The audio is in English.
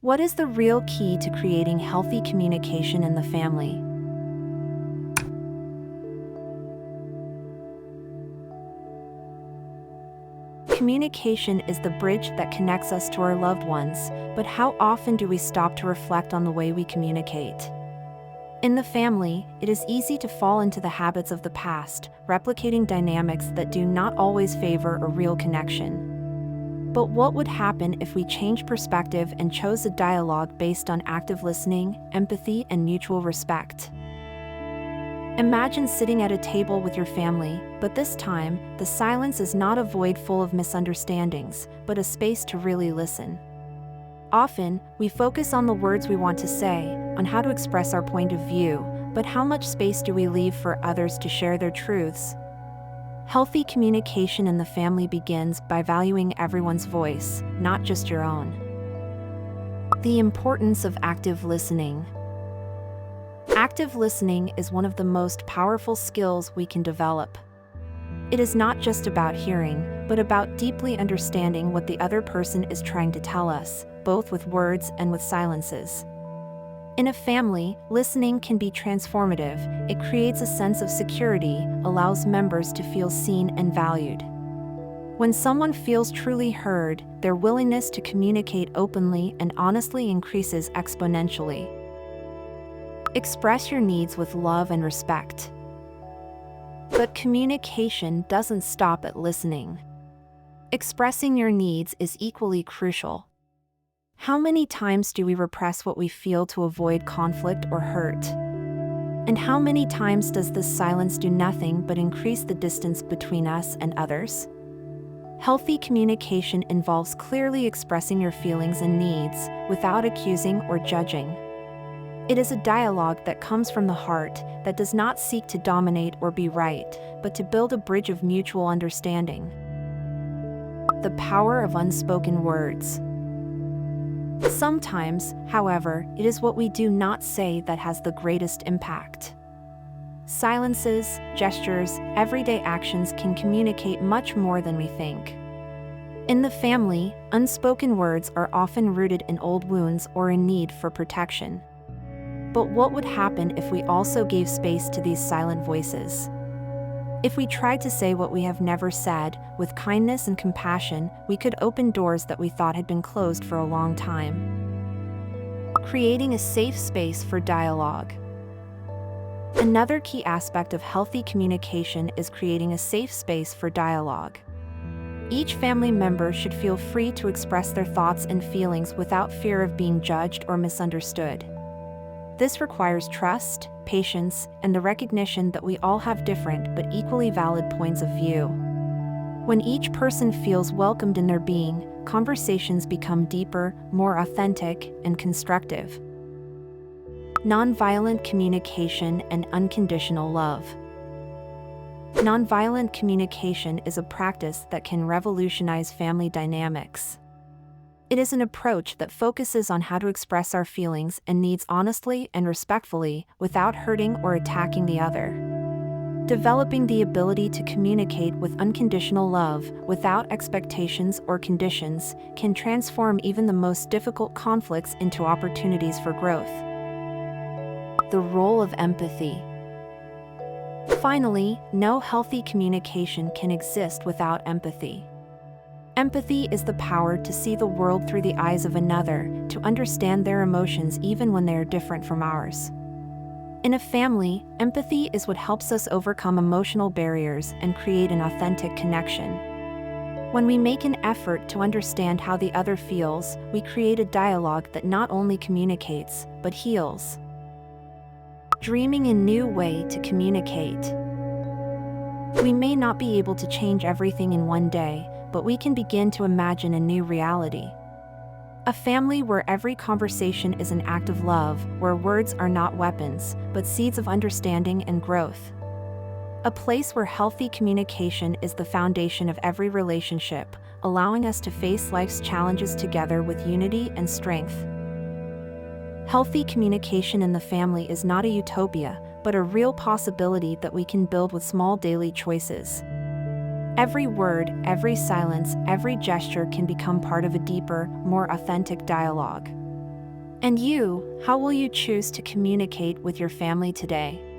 What is the real key to creating healthy communication in the family? Communication is the bridge that connects us to our loved ones, but how often do we stop to reflect on the way we communicate? In the family, it is easy to fall into the habits of the past, replicating dynamics that do not always favor a real connection. But what would happen if we changed perspective and chose a dialogue based on active listening, empathy, and mutual respect? Imagine sitting at a table with your family, but this time, the silence is not a void full of misunderstandings, but a space to really listen. Often, we focus on the words we want to say, on how to express our point of view, but how much space do we leave for others to share their truths? Healthy communication in the family begins by valuing everyone's voice, not just your own. The importance of active listening. Active listening is one of the most powerful skills we can develop. It is not just about hearing, but about deeply understanding what the other person is trying to tell us, both with words and with silences. In a family, listening can be transformative. It creates a sense of security, allows members to feel seen and valued. When someone feels truly heard, their willingness to communicate openly and honestly increases exponentially. Express your needs with love and respect. But communication doesn't stop at listening. Expressing your needs is equally crucial. How many times do we repress what we feel to avoid conflict or hurt? And how many times does this silence do nothing but increase the distance between us and others? Healthy communication involves clearly expressing your feelings and needs, without accusing or judging. It is a dialogue that comes from the heart, that does not seek to dominate or be right, but to build a bridge of mutual understanding. The power of unspoken words. Sometimes, however, it is what we do not say that has the greatest impact. Silences, gestures, everyday actions can communicate much more than we think. In the family, unspoken words are often rooted in old wounds or in need for protection. But what would happen if we also gave space to these silent voices? If we tried to say what we have never said, with kindness and compassion, we could open doors that we thought had been closed for a long time. Creating a safe space for dialogue. Another key aspect of healthy communication is creating a safe space for dialogue. Each family member should feel free to express their thoughts and feelings without fear of being judged or misunderstood. This requires trust, patience, and the recognition that we all have different but equally valid points of view. When each person feels welcomed in their being, conversations become deeper, more authentic, and constructive. Nonviolent communication and unconditional love. Nonviolent communication is a practice that can revolutionize family dynamics. It is an approach that focuses on how to express our feelings and needs honestly and respectfully, without hurting or attacking the other. Developing the ability to communicate with unconditional love, without expectations or conditions, can transform even the most difficult conflicts into opportunities for growth. The role of empathy. Finally, no healthy communication can exist without empathy. Empathy is the power to see the world through the eyes of another, to understand their emotions even when they are different from ours. In a family, empathy is what helps us overcome emotional barriers and create an authentic connection. When we make an effort to understand how the other feels, we create a dialogue that not only communicates, but heals. Dreaming a new way to communicate. We may not be able to change everything in one day, but we can begin to imagine a new reality. A family where every conversation is an act of love, where words are not weapons, but seeds of understanding and growth. A place where healthy communication is the foundation of every relationship, allowing us to face life's challenges together with unity and strength. Healthy communication in the family is not a utopia, but a real possibility that we can build with small daily choices. Every word, every silence, every gesture can become part of a deeper, more authentic dialogue. And you, how will you choose to communicate with your family today?